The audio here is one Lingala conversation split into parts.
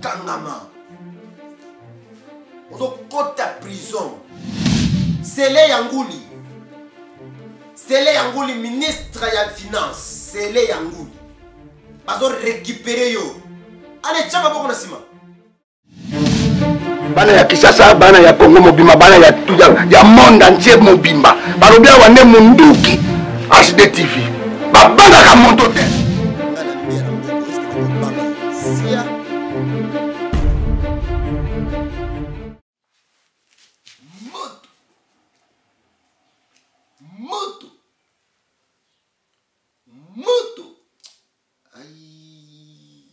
kangama. Ozo kota prison. Sele Yangouli. Sele Yangouli ministre ya finance. Sele Yangouli. Bazo récupérer yo. Allez, tchanga boko na sima. Bana ya Kisasa, bana ya Congo mobimba, bana ya monde entier mobimba. Balobia wane munduki HD TV. Babanga ka monto te. Moto. Aïe.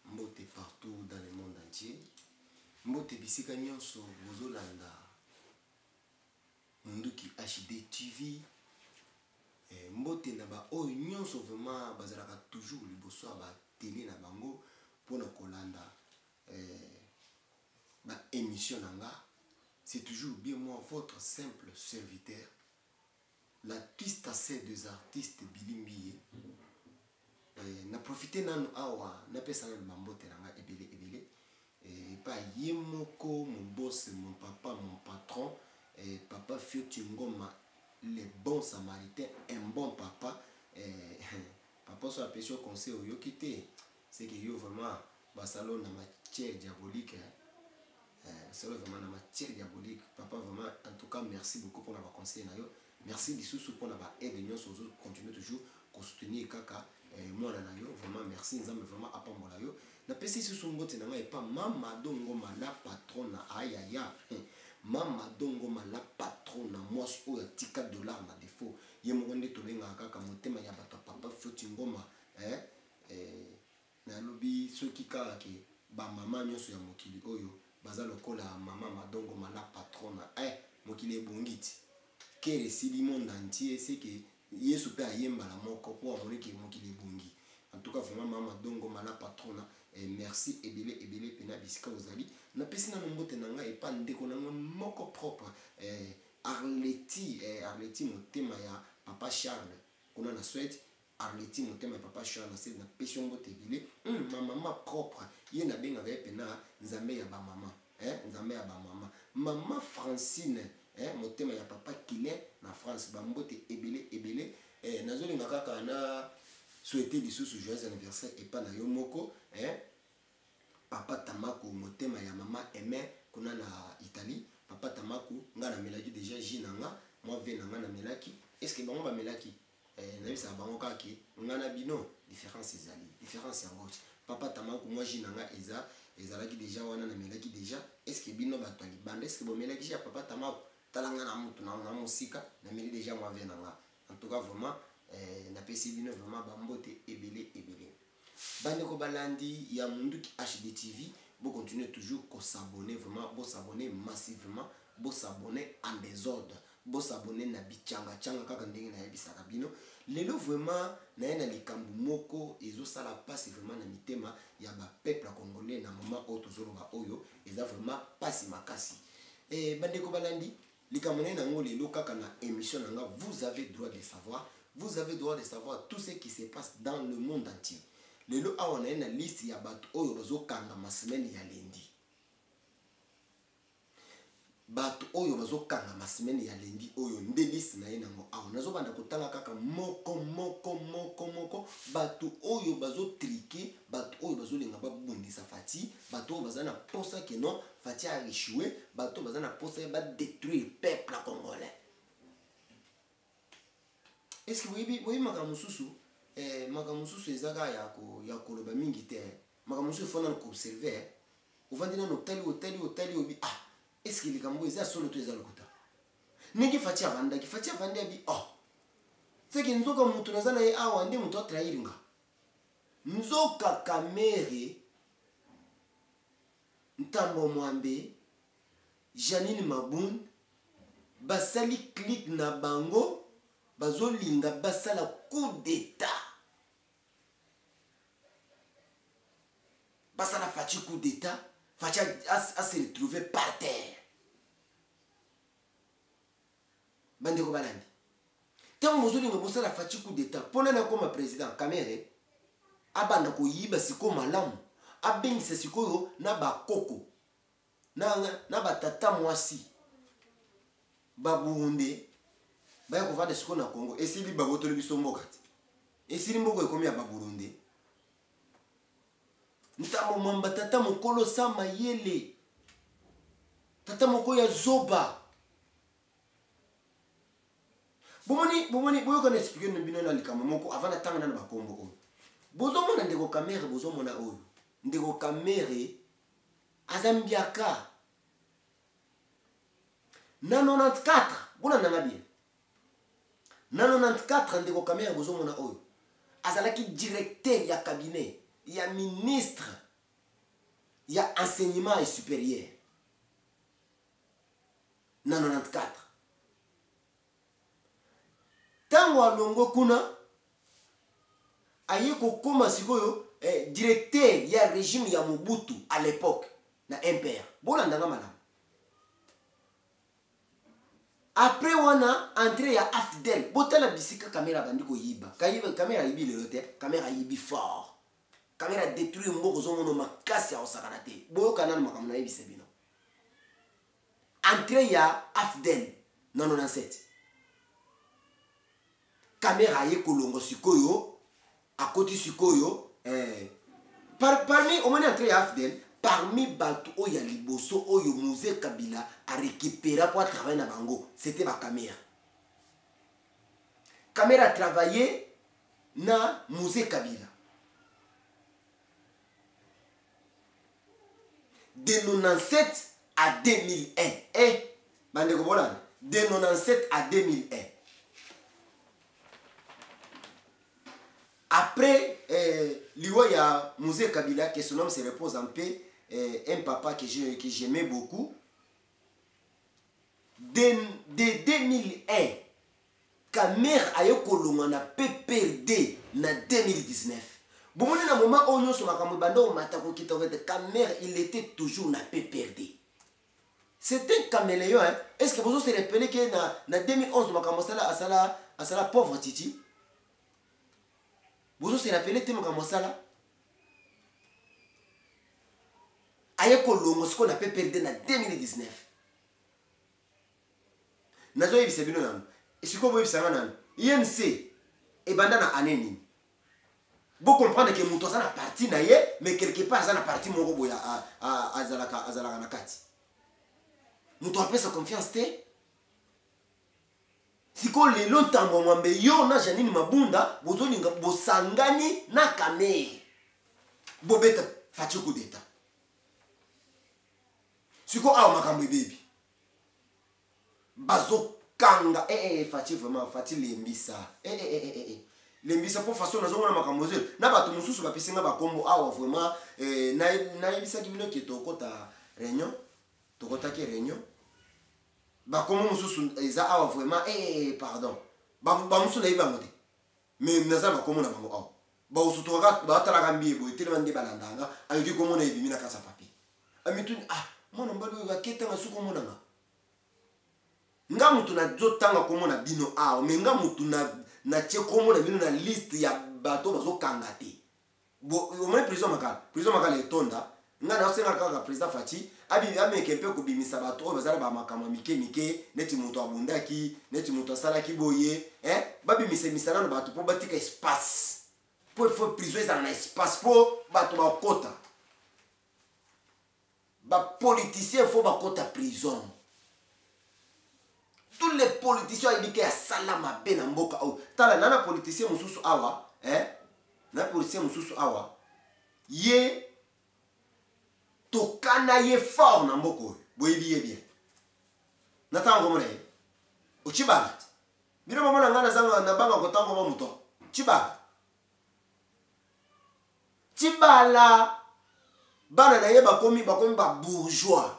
Mbote partout dans le monde entier. Mbote bisika nyonso bozolanda. Munduki HD TV. Mbote na ba oyo nyonso vraiment bazalaka toujours liboso ba télé na bango pona kolanda ba émission nanga. C'est toujours bien moi votre simple serviteur. L'artiste assez des artistes bilimbi. Na profité nanu awa na pesa na mambote nanga ebele et pas yemoko mon boss mon papa mon patron papa Fioti Ngoma le bon samaritain un bon papa papa soit appelé au conseil au yokité c'est que yo vraiment basalo na matière diabolique c'est vraiment na matière diabolique papa vraiment en tout cas merci beaucoup pour la conseil na yo. Merci Lissoussou pour avoir aidé nous sur continuer toujours à soutenir Kaka moi là vraiment merci nous avons vraiment appris moi là yo na pesi sur son botte na et pas Mama Dongo la patronne aïe aïe Mama Dongo la patronne moi au $10 na défaut ye mo ndé to benga Kaka motema ya bato papa Fioti Ngoma na lobi ceux qui kala ke ba mama nyoso ya mokili oyo baza lokola mama Madongo la patronne mokili ebongiti que si le monde entier c'est que Yesu pe ayemba la moko pour amone ke mokili ebongi. En tout cas vraiment Mama Dongo mala patrona merci ebele pena bisika ozali na pesi na mbote nanga e pa ndeko nanga moko propre Arleti motema ya papa Charles kuna na souhaite Arleti motema ya papa Charles c'est na pesi mbote ebele ma maman propre ye na benga pena nzambe ya ba mama nzambe ya ba mama maman Francine motema ya papa Kilin na France bambote ebele nazolinga kaka na souhaiter lisusu joyeux anniversaire et pas na yo moko papa Tamaku motema ya mama Aimé kuna na Italie papa Tamaku nga na melaki déjà jinanga moi ve na nga na melaki est-ce que bango ba melaki na bisa bango kaka nga na bino différence ezali différence yango papa Tamaku moi jinanga ezalaki déjà wana na melaki déjà est-ce que bino bato libanda est-ce que bo melaki ya papa Tamaku talanga na mutu na musika na meli déjà moi ve nanga en tout cas vraiment na pesi bino vraiment bambote ebele bande ko balandi ya Munduki HD TV bo continuer toujours ko s'abonner vraiment bo s'abonner massivement bo s'abonner en désordre bo s'abonner na bichanga changa kaka ndenge na yebisaka bino lelo vraiment na yena likambu moko ezo sala passe vraiment na mitema ya ba peuple congolais na moment auto zoloba oyo eza vraiment passe makasi bande ko balandi likamone na ngoli lelo kaka na émission nanga vous avez droit de savoir tout ce qui se passe dans le monde entier. Lelo awa na na liste ya bato oyo bazokanga ma semaine ya lendi. Bato oyo bazokanga ma semaine ya lendi oyo nde liste na yena ngo awa nazobanda kotanga kaka moko bato oyo bazotrike bato oyo bazolenga babundisa Fati bato oyo bazana posa que non Fati a échoué bato bazana posa ba détruire peuple congolais. Est-ce que vous voyez makamususu makamususu ezaka ya koloba mingi te makamususu fona ko observer ovandina no tali obi est-ce que likambo eza solo to eza lokota niki Fati avanda bi c'est que nzoka mutu nazana ye awa ndi mutu atrahiringa nzoka Kamere Ntambo Mwambe Janine Mabun basali click na bango bazolinga basala coup d'état basala Fati coup d'état Fati a se retrouver par terre bande ko balandi tango mozolinga bosala Fati coup d'état pona na koma président Kamere abanda koyiba siko malamu abengisa sikoyo na bakoko na batata mwasi babunde baya kovanda siko na Congo esili babotoli biso mboka ti esili mboko ekomi ya baburunde ntambo mwamba tata mokolo sama yele tata moko ya zoba bomoni boyoka na expliquer no bino na likambo moko avant na tanga na bakombo oyo bozomona ndeko kamere bozomona oyo ndeko kamere azambiaka na 94 bona nanga bien na 94 ndeko kamere bozomona oyo azalaki directeur ya cabinet ya ministre ya enseignement et supérieur na 94 tango alongo kuna aye kokoma sikoyo directeur ya régime ya Mobutu à l'époque na MPR bolandanga malamu après wana entrée ya AFDEL botala bisika caméra bandi ko yiba caméra yibi lelo te caméra yibi fort caméra détruire mboko zongono makasi ya osakana te boyoka nanu makambo na yebisa bino entrée ya AFDEL na 97 caméra ye kolongo sikoyo akoti sikoyo parmi omoni entrée ya AFDEL parmi bato oyo ya liboso oyo Musée Kabila a récupéré pour travailler na bango c'était ba caméra caméra travaillé na Musée Kabila de 97 à 2001 bande ko bolana de 97 à 2001 après liwa ya Musée Kabila que son nom se repose en paix un papa que j'aimais beaucoup de 2001 Kamera ayo kolonga na PPRD na 2019 bomoni na moment onyo so makambo bando matako kitokete Kamera il était toujours na PPRD c'était un caméléon hein est-ce que vous se rappelez que na 2011 makambo asala pauvre Titi vous se rappelez te makambo sala aye kolongo siko na PPRD na 2019 nazo yebisa bino nanu siko bo yebisa nanu INC e banda na aneni bo comprendre que muto na parti na ye mais quelque part ça na parti moko boya azalaka na kati muto apesa confiance te siko lelo ntambo mwambe yo na Janine Mabunda bozolinga bosangani na Kamere bobeta fachi coup d'état siko awa makambo baby bazo kanga fachi vraiment fachi lembisa lembisa pour façon nazo mona makambo zelo na bato mususu bapisinga bakombo awa vraiment na yebisa kibino ke tokota réunion tokota ke réunion bakombo mususu eza awa vraiment pardon ba mususu na yiba ngote mais naza bakombo na bango awa ba usutoka ba talaka mbiebo itele mande balandanga ayiki komo na yibimi na kasa papier amituni mwana mbalo ga keta nga suko mona nga mutu na zotanga komo na bino awa mais nga mutu na che komo na bino na liste ya bato bazo kangate bo omone prison makala etonda nga na osenga kaka president Fachi abi ameke mpe ko bimisa bato o bazala ba makama mike neti mutu abundaki neti mutu asalaki boye babi misa na bato po batika espace po faut prison ezala na espace po bato bakota ba politiciens faut bakota prison tous les politiciens ils disent salama bena mboka au tala nana politicien mususu awa na politicien mususu awa ye tokana ye fort na mboko boyebi bien natango mona uchibala bino mama ngana zanga na banga kotango mo muto chibala bana na ye bakomi ba bourgeois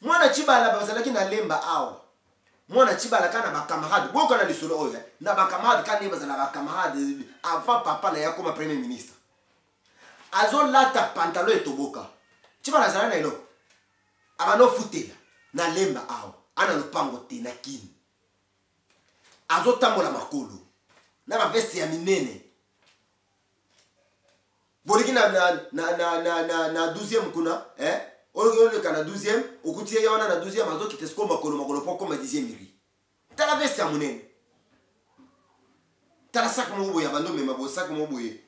mwana chibala bazalaki na lemba awa mwana chibala kana ba camarade boko na lisolo oyo na ba camarade kana bazala ba camarade avant papa na yakoma premier ministre azo lata pantalon etoboka chibala zala na eloko abano futela na lemba awa ana lopango te na kini azo tambola makolo na ba veste ya minene boliki na 12e kuna oyo kana 12e okutie ya wana na 12e azo kitesko makolo poko ma 10e miri tala veste ya munene tala sak mo boya bando mema bo sak mo boye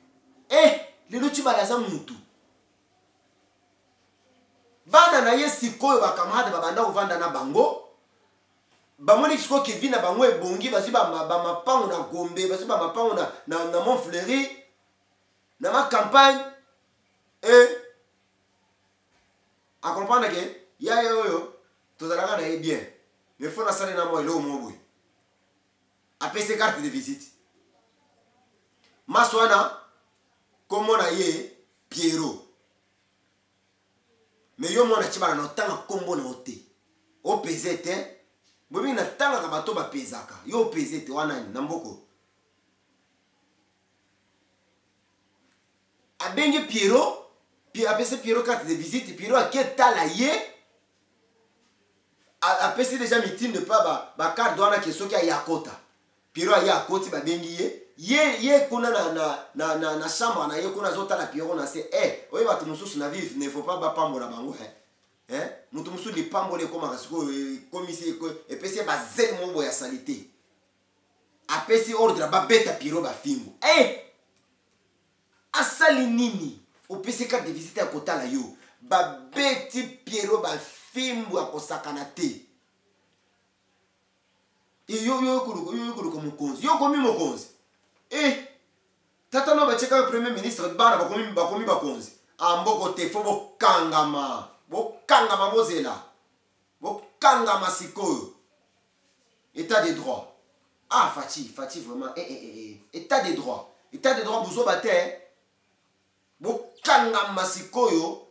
lelo chibalaza mutu bana na yesi koyo bakamade babanda kovanda na bango bamoni siko Kevin na bango ebongi basi ba mapango na Gombe basi ba mapango na Montfleury na ma campagne a comprendre que ya yo tozalaka na bien mais faut na sala na mo elo mo boy apese carte de visite maswana comme na ye Pierrot mais yo mona chibana no tanga kombo na ote o pesete bobi na tanga ka bato ba pesaka yo pesete wana na mboko abengi Pierrot puis apese Pierrot carte de visite Pierrot a ketala ye apese déjà meeting de pas ba carte wana ke soki ya kota Pierrot ya koti ba bengi ye kuna na chambre na ye kuna zota la Pierrot na se oye batu mususu na vivre ne faut pas ba pambola bango mutu musu li pambole koma kasiko komisi epesi ba zel mo boya salité apesi ordre ba beta Pierrot ba fingo asali nini opesi carte de visite ya kota la yo ba beti Pierrot ba fimbo ya kosakana te yo kuruko mukonzi yo komi mukonzi tata no bacheka premier ministre bana bakomi bakonzi amboko te fo bokangama bozela bokangama sikoyo état de droit Fati vraiment état de droit buzo bate bokangama sikoyo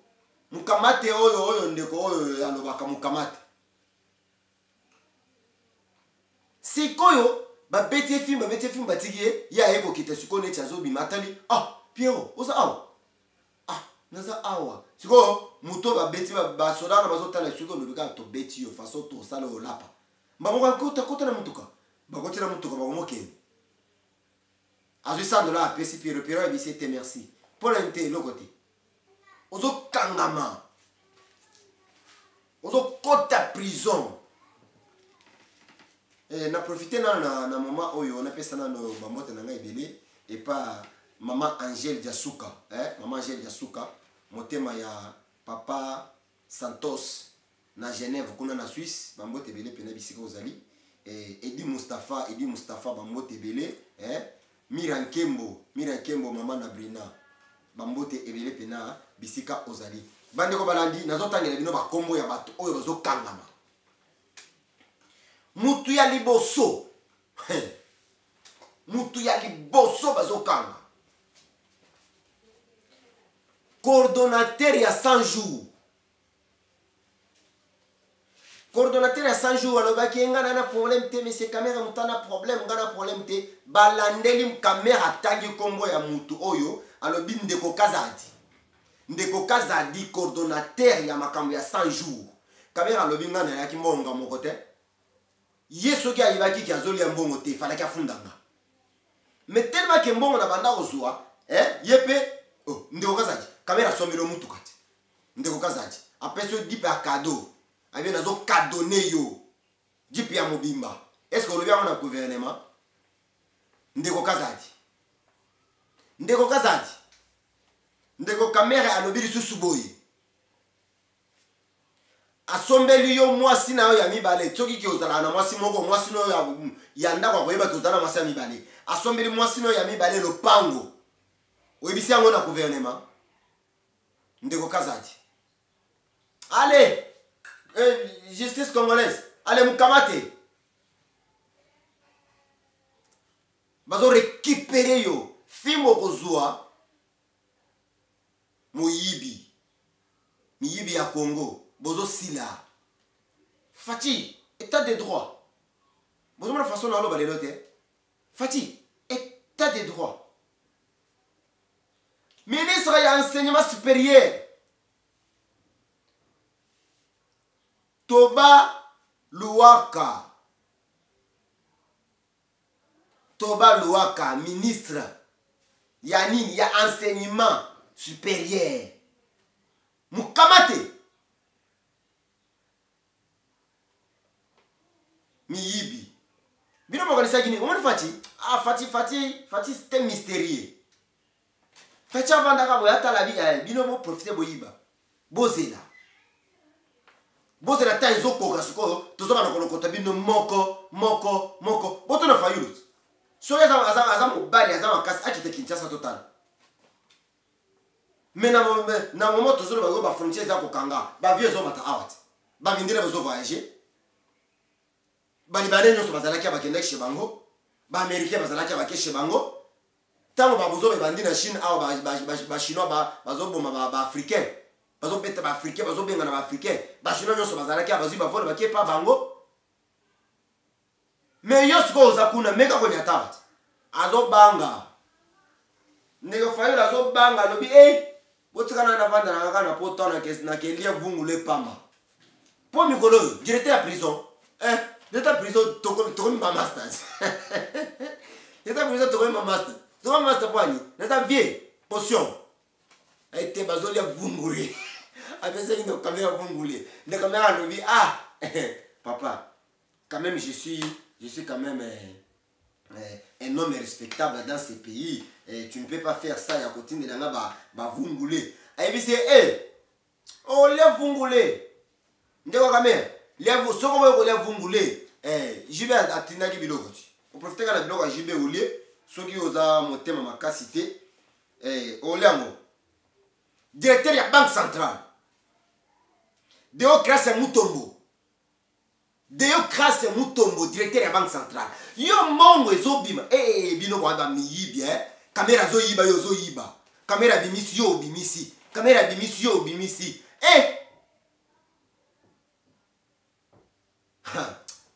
mukamate oyo ndeko oyo alobaka mukamate sikoyo babeti film batigie ya eko kita sikone chazo bimatali Pierrot oza awa naza awa siko muto babeti ba soda na bazotala siko lobika to beti yo faso to sala olapa mbamoko kota na mutuka bakotela mutuka bakomokeni azwi $100 apesi Pierrot ebisi te merci pour l'inte lokote ozo kangama ozo kota prison na profiter na maman oyo on appelle ça na bamote na ngai belé et pas maman Angèle Diasuka maman Angèle Diasuka motema ya papa Santos na Genève kuna na Suisse bamote belé pena bisika ozali Edi Mustafa bamote belé Mirankembo maman na Brina bamote ebele pena bisika ozali bande ko balandi nazotangela bino bakombo ya bato oyo bazo kangama mutu ya liboso bazokanga coordonnateur ya 100 jours alobaki ngana na problème te mais caméra mutana problème ngana problème te balandeli caméra tangi kombo ya mutu oyo alobi ndeko kazadi coordonnateur ya makambo ya 100 jours caméra alobi ngana ya kimbonga moko te yeso ki ayibaki ki azoli ya mbongo te falaki afundanga mais tellement que mbongo na banda kozwa yepe ndeko kazadi kamera sombelo mutuka te ndeko kazadi apeso dipe ya cadeau abe nazo kadone yo dipe ya mobimba est-ce que olobi yango na gouvernement ndeko kamera alobi lisusu boye asombeli yo mwasi na yo ya mibale soki ki ozala na mwasi moko mwasi no ya ndako koyeba ki ozala na mwasi ya mibale asombeli mwasi no ya mibale lopango oyebisi yango na gouvernement ndeko kazadi allez justice congolaise allez mukamate bazo récupérer yo fimo kozwa miyibi ya Congo bozo sila Fati état de droit bozo mona façon na lo balelote Fati état de droit ministre ya enseignement supérieur Toba Luwaka Toba Loaka, ministre. Ya nini, ya enseignement supérieur. Mukamate. Miyibi. Bino mokanisa gini, umani Fati? Ah, Fati c'était mystérieux. Fati avandaka boyata la vie, bino mo profiter boyiba. Bozela. Bozela ta izo koka suko, tozo bana kolokota bino moko. Boto na fayulut. So azam obali azam akasi akite Kinshasa total. Mais na moment tozo ba go ba frontière za kokanga, ba vie zo mata awat. Ba vindire bozo voyager. Ba libanais nyoso bazalaki abakenda chez bango. Ba américain bazalaki abake chez bango. Tango ba bozo be bandi na Chine awa ba chinois bazo boma ba africain. Bazo beta ba africain, bazo benga na ba africain. Ba chinois nyoso bazalaki abazi ba vole bakie pa bango. Mais yo siko ozakuna meka ko nyatawat. Azo banga. Nego fayo azo banga lobi botikana na vanda na kana poto na kelia vungule pamba. Po mikolo, j'étais à prison. J'étais à prison toko ma master. J'étais à prison toko ma master. Toko ma master poani. J'étais vieux potion. Aite bazolia vungule. Après une caméra vungule. De caméra lobi papa. Quand même je suis quand même un homme respectable dans ce pays. Tu ne peux pas faire ça à côté de la ba vungule. Et puis c'est oh les vungule. Ndeko kamera. Les soko boyo les vungule. Jibe atina ki biloko. On profite kana biloko jibe olie. Soki oza motema makasité. Oliango. Directeur ya banque centrale. Déocratie Mutombo. Déocratie Mutombo, directeur ya banque centrale. Yo mongo ezobima. Bino kwa ba miyibi Kamera zo yiba yo zo yiba. Kamera bimisi yo bimisi. Kamera bimisi yo bimisi.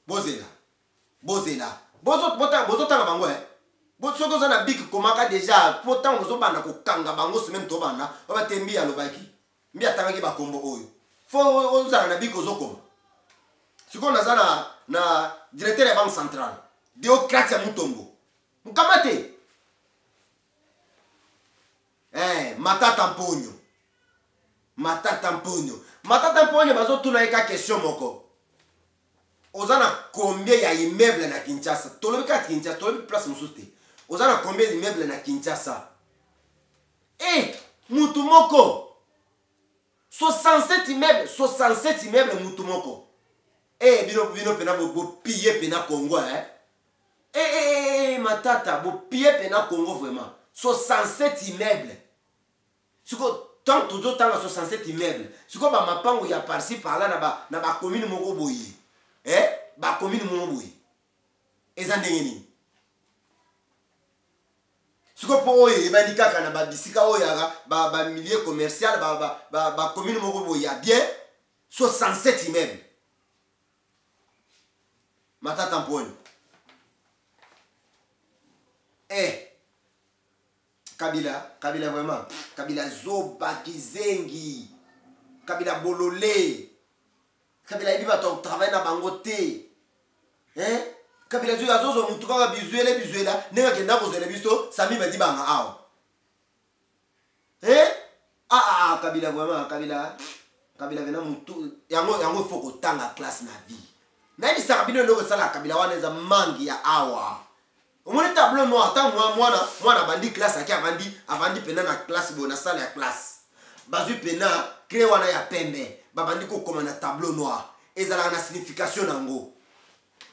Bozela. Bozo tanga bango Bozo koza na big komaka déjà. Pourtant bozo bana ko kanga bango semaine to bana. Oba tembi ya lobaki. Mbi atanga ki ba kombo oyo. Fo oza na big ozo koma. Siko nazana na directeur ya banque centrale. Déocratie Mutombo. Mukamate. Matata Mponyo bazo tuna eka question moko. Ozana combien ya immeuble na Kinshasa? Tolobi ka Kinshasa, tolobi place mususte. Ozana combien d'immeuble na Kinshasa? Mutu moko. 67 immeubles mutu moko. Bino pena bo piller pena Congo matata bo piller pena Congo vraiment. 67 immeubles. Siko tant toujours tant 67 immeubles. Siko ba mapango ya parci par là na ba commune moko boyi. Ba commune moko boyi. Ezandengeni. Siko po oye bandika kana ba bisika oya ba milieu commercial ba commune moko boyi ya bien 67 immeubles. Matata Mponyo. Kabila vraiment. Kabila Zoba Kizengi. Kabila Bololé. Kabila Ibiba ton travail na bangote. Kabila Zozo mutuka bizuela. Nega kenda kozela biso. Sami badi banga awa. Kabila vraiment. Kabila vena mutu. Yango foko tanga classe na vie. Nani sakabino ndogo sala kabila waneza mangi ya awa. Omone tableau noir ta mwana bandi classe aki avandi pena na classe bona salle ya classe. Bazu pena crée wana ya pembe. Babandi ko koma na tableau noir. Ezala na signification nango.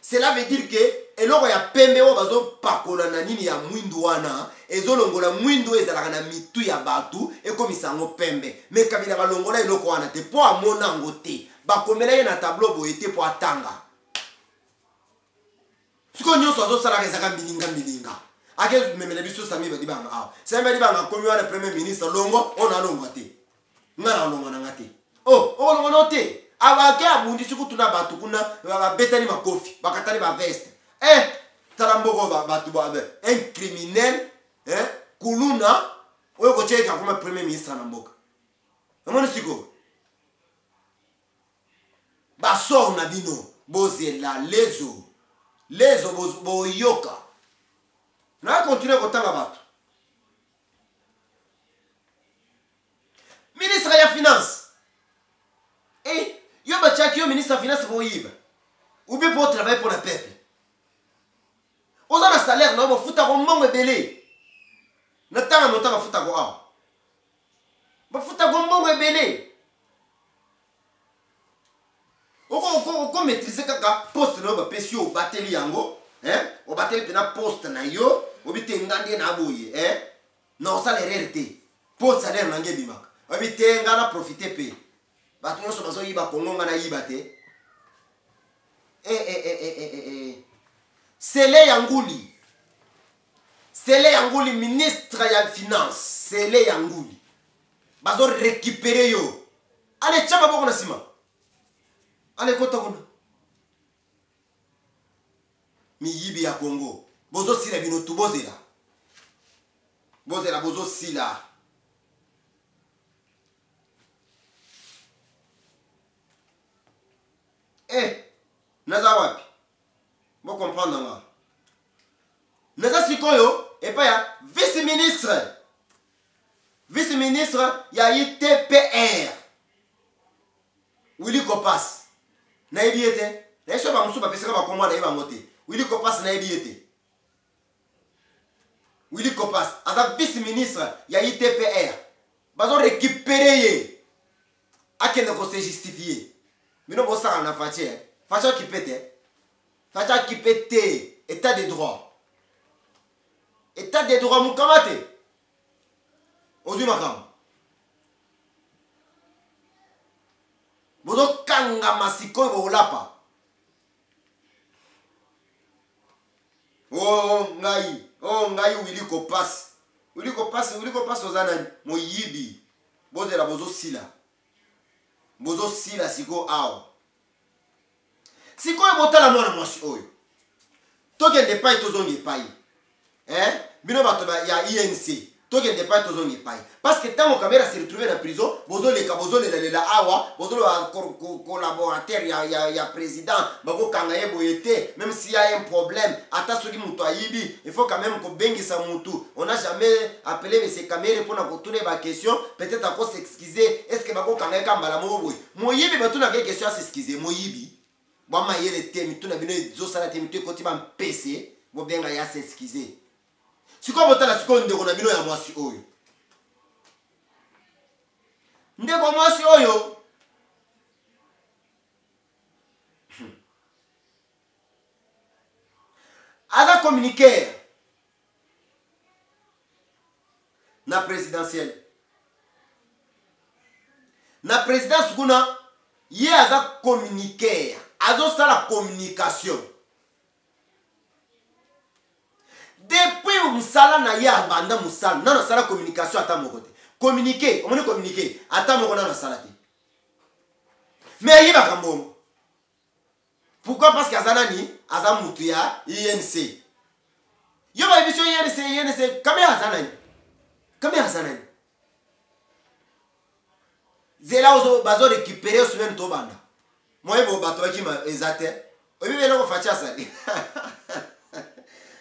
Cela veut dire que eloko ya pembe o bazo pakola na nini ya mwindu wana ezolongola mwindu ezala na mitu ya batu ekomisango pembe. Mais kabila balongola eloko wana te po amona ngo te. Bakomela ye na tableau boyete po atanga. Siko nyoso azo sala kezaka milinga. Ake memele biso sami badi banga awa. Sami badi banga komi wana premier ministre longo ona longo te. Ngana longo na ngate. Longo no te. Awa ke abundi siku tuna batu kuna betani makofi, bakatani ba veste. Talamboko batu ba un criminel, kuluna oyo ko cheka kuma premier ministre na mboka. Amoni siko. Baso na bino bozela lezo boyoka na continuer kotanga bato. Ministre ya finance. Eh, yo bachaki yo ministre ya finance pour yiba. Ou bien pour travailler pour le peuple. Aux a salaire na bo futa ko mbongo ebele. Na tanga motanga futa ko awa. Ba futa ko mbongo ebele. Oko maîtriser kaka poste na ba pesi o bateli yango, o bateli pena poste na yo, o bitengandi na boye, na salaire RT. Poste salaire na ngebimaka. O bitenga na profiter pe. Ba tunyo so bazo yiba kongonga na yiba te. Sele Yangouli. Sele Yangouli, ministre ya finance. Sele Yangouli. Bazo récupérer yo. Allez, tchama boko na sima. Allez, kota kuna. Mi yibi ya Congo. Bozo sila bino tu bozela. Bozela bozo sila. Naza wapi? Bon comprendre nga. Naza sikoyo et pas ya vice-ministre. Vice-ministre ya ITPR. Willy Kopas. Na ebiete. Na eso ba musu ba peseka ba komwa na eba ngote. Willy Kopas na ebiete. Willy Kopas aza vice-ministre ya ITPR. Bazo récupérer ye. Akende ko se justifier. Mino bosa na fache. Facha qui pète. Facha qui pète. État de droit. État de droit mukamate. Ozu makam. Bozo kanga masiko bo lapa. Oh ngai Willy Kopas. Willy Kopas ozana moyibi. Bozo la bozo sila. Bozo sila siko aw. Siko ebotala mwana mwasi oyo. Tokende pai tozongi pai. Bino bato ya INC. Tokende pai tozongi pai. Parce que tant Kamera s'est retrouvé dans prison, bozo le awa, bozo le collaborateur ya président, bako kangaye boyete, même s'il y a un problème, ata soki mutu ayibi, il faut quand même ko bengisa mutu. On n'a jamais appelé M. Kamera pour na kotourner ba question, peut-être encore s'excuser, est-ce que bako kangaye kambala mo boy. Moyibi batuna ke question à s'excuser, moyibi. Bama yele temi tuna bino zo sala temi to koti ba PC, bo benga ya s'excuser. Siko botala siko ndeko na bino ya mwasi oyo. Ndeko mwasi oyo. Aza communiquer na présidentielle. Na présidence kuna ye aza communiquer. Azo sala communication. Depuis musala na ya banda musala na sala communication ata mokote. Communiquer, on communiquer ata moko na sala te. Mais yiba kambo. Pourquoi? Parce que azanani aza mutu ya INC. Yo ba biso INC kame azanani. Kame azanani. Zela ozo bazo récupérer semaine to banda. Moi bo bato bakima ezate. Obi belo ko facha sali.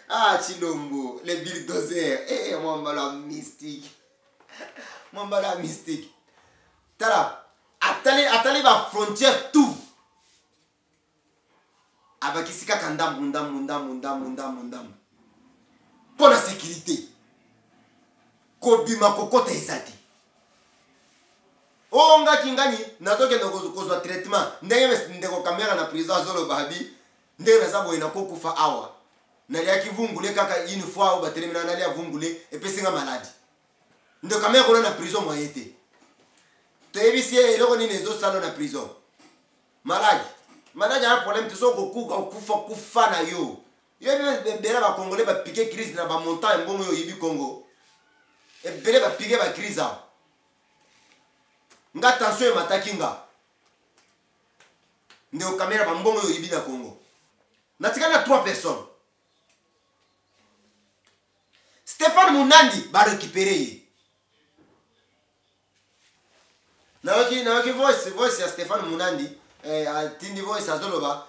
Ah, Chilombo, les bulldozers. Mwambala mystique. Mwambala mystique. Tala, atali ba frontière tout. Abakisika kandam. Pour la sécurité. Kobima kokota ezati. Nga kingani, natoke ndo kozwa traitement. Ndeko kamera na prison zolo babi. Ndenge na sabo ina kokufa awa. Nalia kivungule kaka une fois au batelemina nalia vungule epesinga maladi. Ndo kamera kona na prison moyete. To ebisie eloko ni nezo salo na prison. Maladi. Maladi a problème to so kufa na yo. Yo bela ba congolais ba piquer crise na ba montant mbongo yo yibi Congo. E bela ba piquer ba crise a. Nga tension e matakinga. Ndo kamera ba mbongo yo yibi na Congo. Natikana 3 personnes. Stéphane Munandi va récupérer. Nawaki voice à Stéphane Munandi. Tindi voice à Zoloba.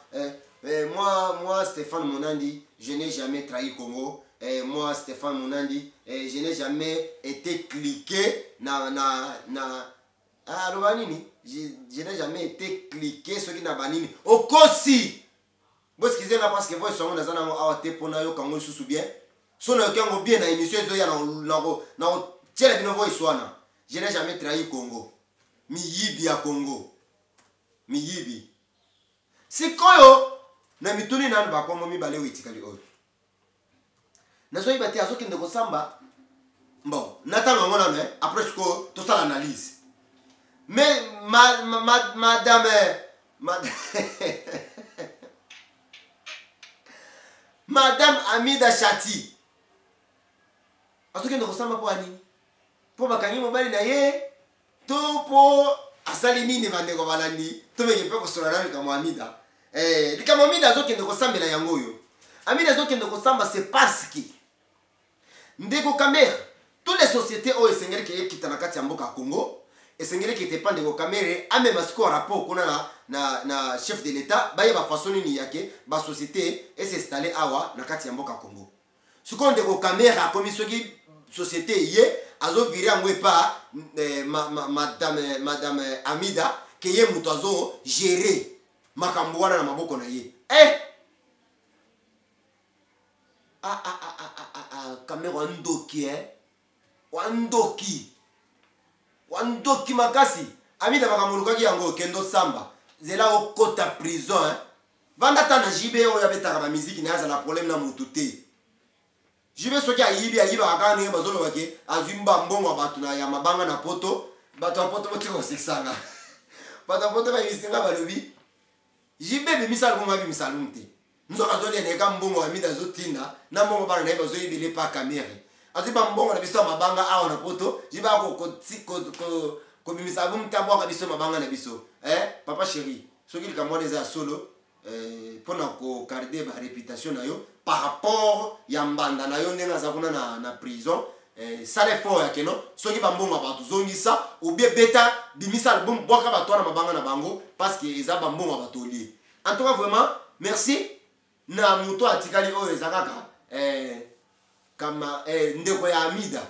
Moi Stéphane Monandi, je n'ai jamais trahi Congo. Moi, Stéphane Monandi, je n'ai jamais été cliqué je n'ai jamais été cliqué ce qui n'a banini. Au Kosi! Vous excusez là parce que vous sont dans un awaté pour na yo kango sous bien. Son kango bien na émission de ya na tele bino voice wana. Je n'ai jamais trahi Congo. Mi yibi ya Congo. Mi yibi. Sikoyo na mituni na ba Congo mi bale witikali oyo. Na so ibati azoki ndeko samba. Bon, natanga ngona no après ce que tout ça l'analyse. Mais madame Madame Amida Chati. Azoki ndeko samba po ani. Po bakangi mobali na ye to po asali nini bandeko balandi to meke pe ko sora na kama Amida. Likama Amida azoki ndeko samba na yango yo. Amida azoki ndeko samba c'est parce que ndeko kamera toutes les sociétés au Sengeli qui quitte na kati ya mboka Congo et Sengeli qui était pas ndeko kamera a même siko rapport kuna na chef de l'état ba yeba façon ni yake ba société et s'installer awa na kati ya mboka Congo. Siko ndeko kamera comme soki société yé azo virer ngwe pa madame Amida que yé muto azo gérer makambo wana na maboko na ye. Kamera wandoki makasi Amida makamulukaki yango kendo samba zela okota prison vanda tana jibe oyo abetaka ba musique na za la problème na mututé jibe soki ayiba akani bazolo bake azimba mbongo batu na ya mabanga na poto batu ya poto botiko seksanga batu ya poto ba yisinga balobi jibe be misal ko mabi misalum te nzoka zoli ne ka mbongo Amida zotinda na mbongo bana na ba zo yibile pa kamera aziba mbongo na biso mabanga awa na poto jiba ko bimisa bu mtabwa ka biso mabanga na biso papa chéri soki likamwa za solo pona ko garder ba réputation na yo par rapport ya mbanda na yo ndenga za kuna na prison sale fort ya keno soki ba mbongo ba tuzongisa ou bien beta bimisa album bwaka ba twana mabanga na bango parce que eza ba mbongo ba toli. En tout cas vraiment merci na muto atikali oyo ezakaka kama ndeko ya Amida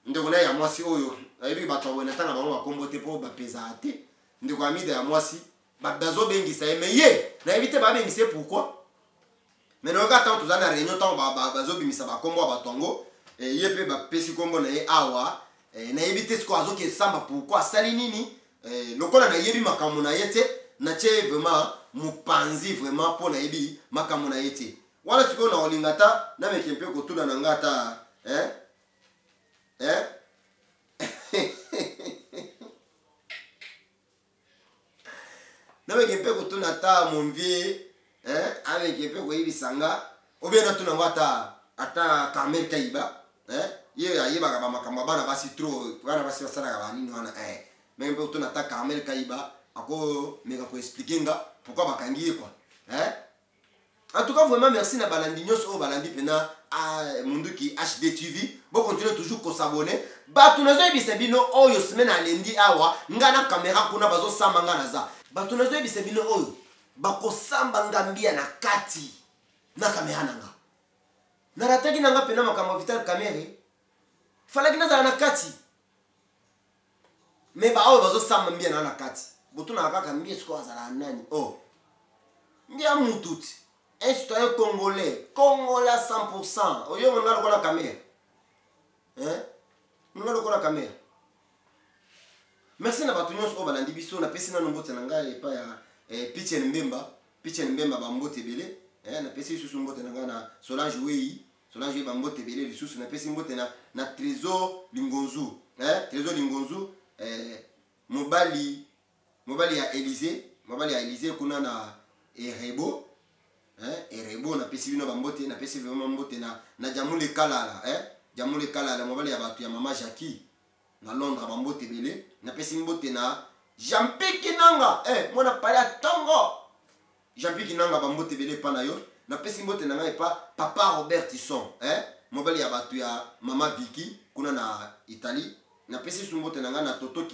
ndeko na ya mwasi oyo ayibi bato wena tanga bango bakombo te po bapeza ate ndeko Amida ya mwasi bazo bengisa ye na éviter ba bengisa pourquoi mais non quand tout ça na réunion tant bazo bimisa bakombo batongo ye pe ba pesi kombo na ye awa na éviter ce ko azoki samba pourquoi sali nini lokola na yebi makambo na yete na che vraiment mupanzi vraiment po na yebi makambo na yete wala siko na olingata na mekempe ko tuna na ngata na mekempe ko tuna ta mon vieux avec mekempe ko yibisanga obena tuna ngata ata Kamel Kaiba ye ayiba ka makambo bana basi trop bana basi basala ka bani wana mekempe ko tuna ta Kamel Kaiba ako meka ko expliquer nga pourquoi bakangi quoi En tout cas, vraiment, merci na balandi nyos o balandi pena a munduki HD TV. Bon, continuez toujours à s'abonner. Batu nazo ebisebino oyo semaine alendi awa ngana kamera kuna bazo samba ngana za. Batu nazo ebisebino oyo bako samba ngambia na kati na kamera nanga. Na rataki nanga pena makamba vital kamera. Fala kina za na kati. Me ba oyo bazo samba mbia na kati. Botu na kaka mbia siko za nani. Oh. Ndia mututi. Un citoyen congolais, Congolais 100%. Oyo mwana lokola kamera. Mwana lokola kamera. Merci na batu nyonso balandi biso na pesi na nombote na ngai epa ya Pichen Mbemba ba mbote bele. Na pesi susu mbote na ngai na Solange Wei ba mbote bele lisusu na pesi mbote na Trésor Lingonzu. Trésor Lingonzu mobali ya Élysée kuna na Erebo. Erebo na pesi bino bambote na pesi vraiment mbote na Jamule Kalala Jamule Kalala mobali ya batu ya mama Jackie na Londres bambote bele na pesi mbote na Jean-Pierre Kinanga mona pala tongo Jean-Pierre Kinanga bambote bele pa na yo na pesi mbote na ngai pa papa Robert Tisson mobali ya batu ya mama Vicky kuna na Italie na pesi mbote na ngai na Toto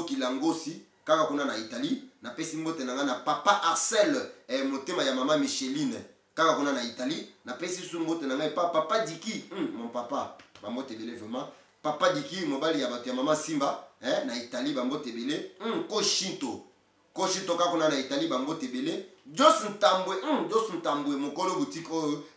Kilangosi kaka kuna na Italie na pesi mbote nanga na papa Arcel motema ya mama Micheline kaka kuna na Italie na pesi su mbote nanga papa Diki mon papa bambote belé vraiment papa Diki mobali ya bato ya mama Simba na Italie bambote belé Koshito kaka kuna na Italie bambote belé Jos Ntambwe mokolo boutique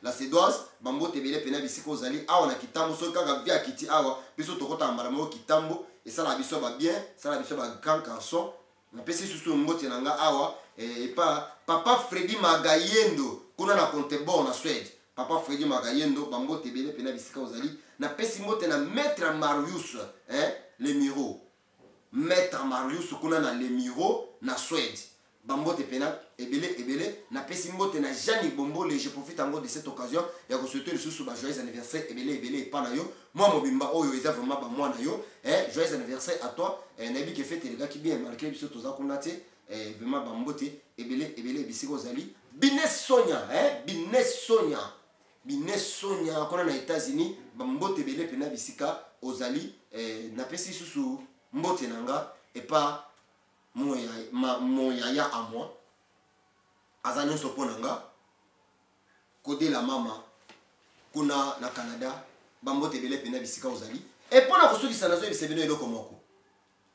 la Sédoise bambote belé pena bisiko ozali awa na kitambo so kaka via kiti awa biso tokota mbala mo kitambo et ça la biso ba bien ça la biso ba grand garçon na pesi susu mbote nanga awa et pas papa Freddy Magayendo kuna na Kontebor na Suède papa Freddy Magayendo bambote belé pena bisika ozali na pesi mbote na maître Marius le Miro maître Marius kuna na le Miro na Suède bambote pena ebele na pesi mbote na Jeanne Bombole. Je profite encore de cette occasion ya ko souhaiter le sous ba joyeux anniversaire ebele pa na yo moi mobimba oyo eza vraiment ba moi na yo joyeux anniversaire à toi nabi ke fête les gars qui bien malgré biso toza konate vraiment bambote ebele bisiko zali Bine Sonia kona na États-Unis bambote ebele pena bisika ozali na pesi susu mbote nanga et pas mon yaya à moi azani soponanga kode la mama kuna na Canada bambote bele pena bisika ozali et pona ko soki sana zo bisebeno eloko moko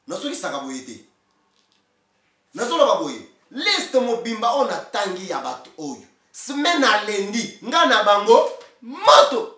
na soki saka boyete na zo ba boye liste mobimba ona tangi ya bato oyo semaine lendi ngana bango moto